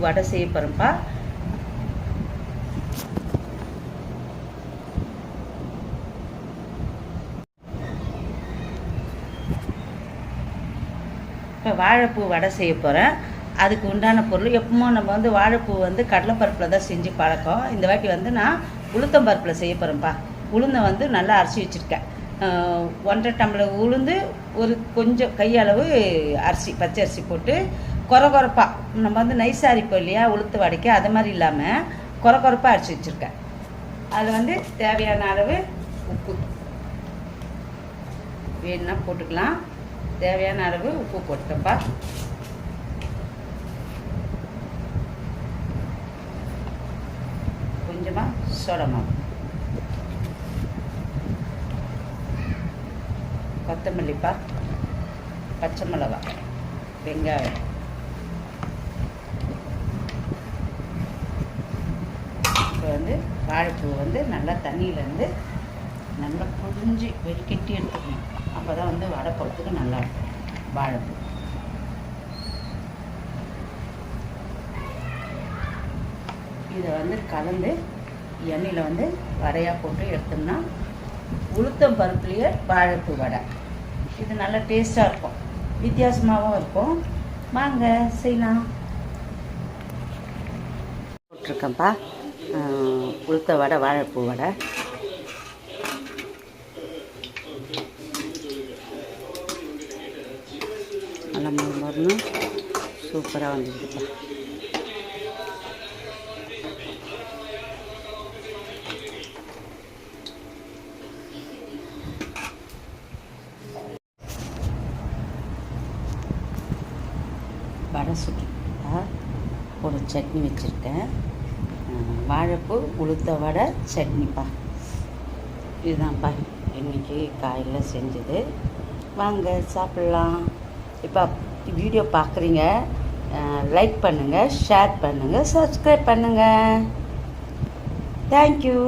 வடை செய்ய போகிறேன்ப்பா. இப்போ வாழைப்பூ வடை செய்ய போகிறேன். அதுக்கு உண்டான பொருள் எப்பவும் நம்ம வந்து வாழைப்பூ வந்து கடலைப்பருப்பில் தான் செஞ்சு பழக்கம். இந்த வாட்டி வந்து நான் உளுத்தம்பருப்பில் செய்ய போகிறேன்ப்பா. உளுந்தை வந்து நல்லா அரைச்சி வச்சுருக்கேன். 1.5 டம்ளர் உளுந்து, ஒரு கொஞ்சம் கையளவு அரிசி, பச்சை அரிசி போட்டு கொரப்பாக நம்ம வந்து நைஸாக அரைப்போம் இல்லையா உளுத்து வடைக்கு, அது மாதிரி இல்லாமல் கொரப்பாக அரைச்சி வச்சுருக்கேன். அதில் வந்து தேவையான அளவு உப்பு வேணும்னா போட்டுக்கலாம். தேவையான அளவு உப்பு போட்டுக்கப்பா. கொஞ்சமாக சோடா மாவு, கொத்தமல்லிப்பா, பச்சை மிளகா, வெங்காயம், இப்போ வந்து வாழைப்பூ வந்து நல்லா தண்ணியிலேருந்து நல்லா புழிஞ்சு வெடிக்கட்டி எடுத்துக்கணும். அப்போ தான் வந்து வடை போடுறதுக்கு நல்லா இருக்கும். வாழைப்பூ இதை வந்து கலந்து எண்ணெயில் வந்து வடையாக போட்டு எடுத்தோம்னா உளுத்தம் பருப்புலேயே வாழைப்பூ வடை. இது நல்லா டேஸ்ட்டாக இருக்கும், வித்தியாசமாகவும் இருக்கும். வாங்க செய்யலாம். போட்டிருக்கேன்ப்பா உளுத்த வடை, வாழைப்பூ வடை. நல்லா மொறுமொறுன்னு சூப்பராக வந்துருக்குப்பா. வடை சுட்டுட்டா ஒரு சட்னி வச்சுருக்கேன். வாழைப்பூ உளுத்த வடை சட்னிப்பா. இதுதான்ப்பா இன்றைக்கி காலையில் செஞ்சது. வாங்க சாப்பிட்லாம். இப்போ வீடியோ பார்க்குறீங்க, லைக் பண்ணுங்கள், ஷேர் பண்ணுங்கள், சப்ஸ்கிரைப் பண்ணுங்கள். தேங்க்யூ.